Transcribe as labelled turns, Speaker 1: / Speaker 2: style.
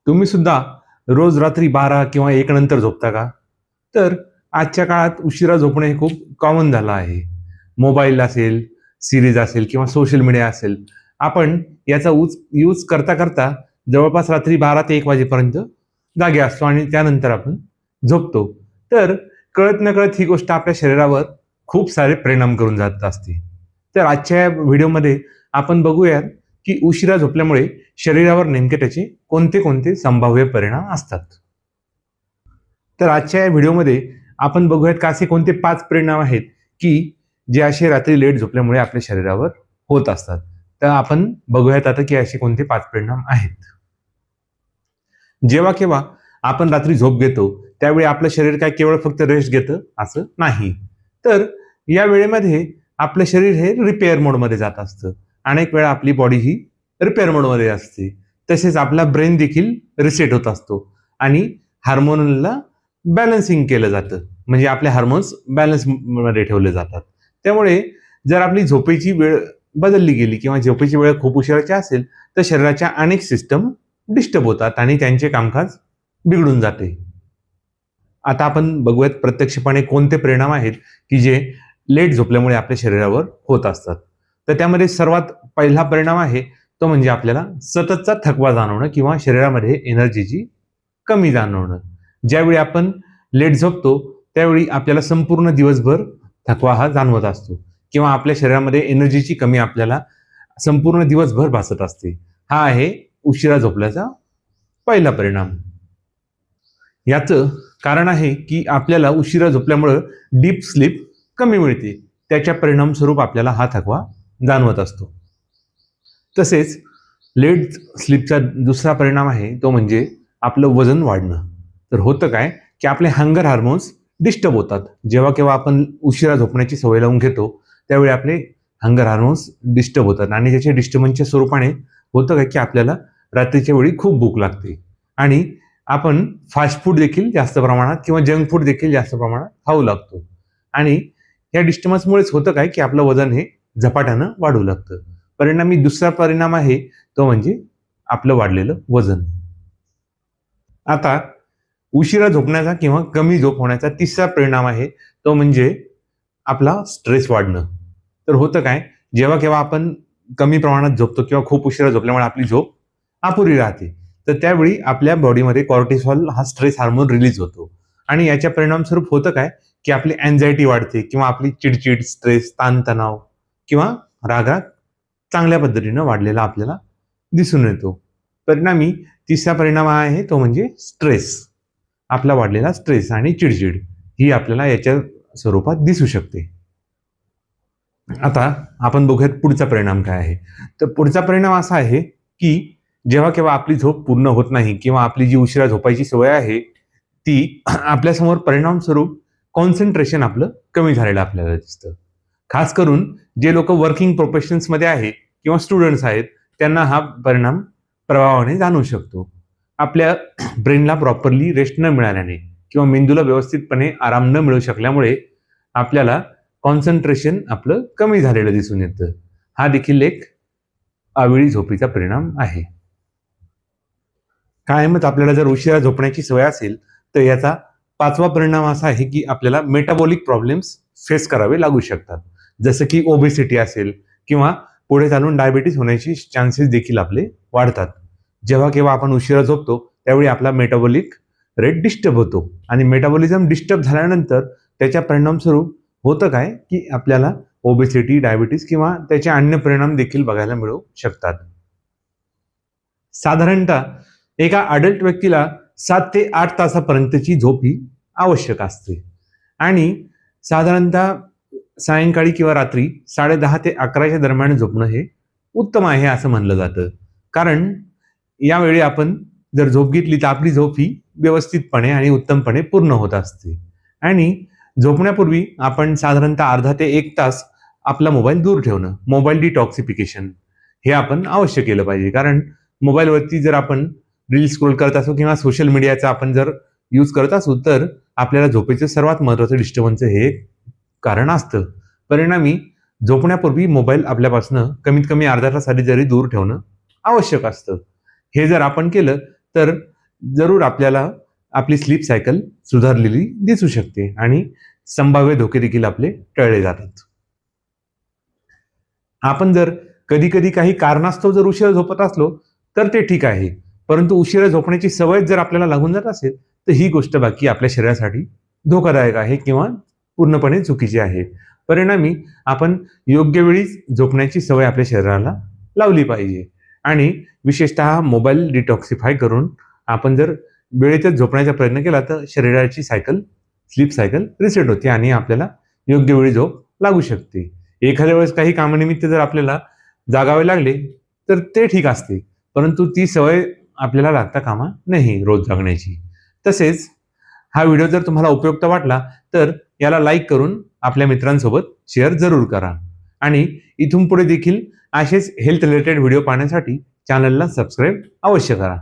Speaker 1: तुम्ही सुद्धा रोज रात्री 12 किंवा 1 नंतर झोपता का? तर आजच्या काळात उशिरा झोपणे हे खूप कॉमन झालं आहे. मोबाईल असेल, सीरीज असेल किंवा सोशल मीडिया असेल, आपण याचा यूज करता करता जवळपास रात्री 12 ते 1 वाजेपर्यंत जागे असतो आणि त्यानंतर आपण झोपतो. तर कळत-नकळत ही गोष्ट आपल्या शरीरावर खूप सारे परिणाम करून जात असते. तर आजच्या या व्हिडिओमध्ये आपण बघूयात की उशिरा झोपल्यामुळे शरीरावर नेमके त्याचे कोणते कोणते संभाव्य परिणाम असतात. तर आजच्या या व्हिडिओमध्ये आपण बघूयात का असे कोणते 5 परिणाम आहेत की जे असे रात्री लेट झोपल्यामुळे आपल्या शरीरावर होत असतात. तर आपण बघूयात आता की असे कोणते 5 परिणाम आहेत. जेव्हा केव्हा आपण रात्री झोप घेतो त्यावेळी आपलं शरीर काय केवळ फक्त रेस्ट घेतं असं नाही. तर या वेळेमध्ये आपलं शरीर हे रिपेअर मोडमध्ये जात असतं. अनेक वेळा आपली बॉडी ही रिपेअर मोडमध्ये असते. तसेच आपला ब्रेन देखील रिसेट होत असतो आणि हार्मोनला बॅलन्सिंग केलं जातं. म्हणजे आपले हार्मोन्स बॅलन्स मध्ये ठेवले जातात. त्यामुळे जर आपली झोपेची वेळ बदलली गेली किंवा झोपेची वेळ खूप उशिराची असेल तर शरीराच्या अनेक सिस्टम डिस्टर्ब होतात आणि त्यांचे कामकाज बिघडून जाते. आता आपण बघूयात प्रत्यक्षपणे कोणते परिणाम आहेत की जे लेट झोपल्यामुळे आपल्या शरीरावर होत असतात. तर त्यामध्ये सर्वात पहिला परिणाम आहे तो म्हणजे आपल्याला सततचा थकवा जाणवणं किंवा शरीरामध्ये एनर्जीची कमी जाणवणं. ज्यावेळी आपण लेट झोपतो त्यावेळी आपल्याला संपूर्ण दिवसभर थकवा हा जाणवत असतो किंवा आपल्या शरीरामध्ये एनर्जीची कमी आपल्याला संपूर्ण दिवसभर भासत असते. हा आहे उशिरा झोपल्याचा पहिला परिणाम. याचं कारण आहे की आपल्याला उशिरा झोपल्यामुळं डीप स्लीप कमी मिळते. त्याच्या परिणामस्वरूप आपल्याला हा थकवा जाणवत असतो. तसेच लेट स्लीपचा दुसरा परिणाम आहे तो म्हणजे आपलं वजन वाढणं. तर होतं काय की आपले हंगर हार्मोन्स डिस्टर्ब होतात. जेव्हा केव्हा आपण उशिरा झोपण्याची सवय लावून घेतो त्यावेळी आपले हंगर हार्मोन्स डिस्टर्ब होतात आणि त्याच्या डिस्टर्बन्सच्या स्वरूपाने होतं काय की आपल्याला रात्रीच्या वेळी खूप भूक लागते आणि आपण फास्ट फूड देखील जास्त प्रमाणात किंवा जंक फूड देखील जास्त प्रमाणात खाऊ लागतो आणि या डिस्टर्बन्समुळेच होतं काय की आपलं वजन हे झपाट्यानं वाढू लागतं. परिणामी दुसरा परिणाम आहे तो म्हणजे आपलं वाढलेलं वजन. आता उशिरा झोपण्याचा किंवा कमी झोप होण्याचा तिसरा परिणाम आहे तो म्हणजे आपला स्ट्रेस वाढणं. तर होतं काय जेव्हा केव्हा आपण कमी प्रमाणात झोपतो किंवा खूप उशिरा झोपल्यामुळे आपली झोप अपुरी राहते तर त्यावेळी आपल्या बॉडीमध्ये कॉर्टिसॉल हा स्ट्रेस हार्मोन रिलीज होतो आणि याच्या परिणामस्वरूप होतं काय की आपली अँझायटी वाढते किंवा आपली चिडचिड, स्ट्रेस, ताणतणाव किंवा राग चांगल्या पद्धतीनं वाढलेला आपल्याला दिसून येतो. परिणामी तिसरा परिणाम आहे तो म्हणजे स्ट्रेस. आपला वाढलेला स्ट्रेस आणि चिडचिड ही आपल्याला याच्या स्वरूपात दिसू शकते. आता आपण बघूयात पुढचा परिणाम काय आहे. तर पुढचा परिणाम असा आहे की जेव्हा केव्हा आपली झोप पूर्ण होत नाही किंवा आपली जी उशिरा झोपायची सवय आहे ती आपल्यासमोर परिणाम स्वरूप कॉन्सन्ट्रेशन आपलं कमी झालेलं आपल्याला दिसतं. खास करून जे लोक वर्किंग प्रोफेशन्समध्ये आहे किंवा स्टुडंट्स आहेत त्यांना हा परिणाम प्रभावाने जाणवू शकतो. आपल्या ब्रेनला प्रॉपरली रेस्ट न मिळाल्याने किंवा मेंदूला व्यवस्थितपणे आराम न मिळू शकल्यामुळे आपल्याला कॉन्सन्ट्रेशन आपलं कमी झालेलं दिसून येतं. हा देखील एक अवेळी झोपीचा परिणाम आहे. कायमच आपल्याला जर उशिरा झोपण्याची सवय असेल तर याचा पाचवा परिणाम असा आहे की आपल्याला मेटाबॉलिक प्रॉब्लेम्स फेस करावे लागू शकतात. जसं की ओबेसिटी असेल किंवा पुढे चालून डायबिटीज होण्याची चान्सेस देखील आपले वाढतात. जेव्हा केव्हा आपण उशिरा झोपतो त्यावेळी आपला मेटाबॉलिक रेट डिस्टर्ब होतो आणि मेटाबॉलिझम डिस्टर्ब झाल्यानंतर त्याच्या परिणामस्वरूप होतं काय की आपल्याला ओबेसिटी, डायबिटीज किंवा त्याचे अन्य परिणाम देखील बघायला मिळू शकतात. साधारणतः एका अडल्ट व्यक्तीला 7 ते 8 तासापर्यंतची झोप ही आवश्यक असते आणि साधारणतः सायंकाळी किंवा रात्री 10:30 ते 11च्या दरम्यान झोपणं हे उत्तम आहे असं म्हणलं जातं. कारण यावेळी आपण जर झोप घेतली तर आपली झोप ही व्यवस्थितपणे आणि उत्तमपणे पूर्ण होत असते आणि झोपण्यापूर्वी आपण साधारणतः अर्धा ते 1 तास आपला मोबाईल दूर ठेवणं, मोबाईल डिटॉक्सिफिकेशन हे आपण अवश्य केलं पाहिजे. कारण मोबाईलवरती जर आपण रील स्क्रोल करत असू किंवा सोशल मीडियाचा आपण जर यूज करत असू तर आपल्याला झोपेचं सर्वात महत्त्वाचं डिस्टर्बन्स हे कारण असतं. परिणामी झोपण्यापूर्वी मोबाईल आपल्यापासून कमीत कमी अर्धा तास आधी जरी दूर ठेवणं आवश्यक असतं. हे जर आपण केलं तर जरूर आपल्याला आपली स्लीप सायकल सुधारलेली दिसू शकते आणि संभाव्य धोके देखील आपले टळले जातात. आपण जर कधी कधी काही कारणास्तव जर उशिरा झोपत असलो तर ते ठीक आहे, परंतु उशिरा झोपण्याची सवय जर आपल्याला लागून जात असेल तर ही गोष्ट बाकी आपल्या शरीरासाठी धोकादायक आहे किंवा पूर्णपणे चुकीची आहे. परिणामी आपण योग्य वेळी झोपण्याची सवय आपल्या शरीराला लावली पाहिजे आणि विशेषतः मोबाईल डिटॉक्सिफाय करून आपण जर वेळेतच झोपण्याचा प्रयत्न केला तर शरीराची स्लीप सायकल रिसेट होते आणि आपल्याला योग्य वेळी झोप लागू शकते. एखाद्या वेळेस काही कामानिमित्त जर आपल्याला जागावे लागले तर ते ठीक असते, परंतु ती सवय आपल्याला लागता कामा नाही रोज जागण्याची. तसेच हा व्हिडिओ जर तुम्हाला उपयुक्त वाटला तर याला लाईक करून आपल्या मित्रांसोबत शेअर जरूर करा आणि इथून पुढे देखील असेच हेल्थ रिलेटेड व्हिडिओ पाहण्यासाठी चॅनलला सबस्क्राईब अवश्य करा.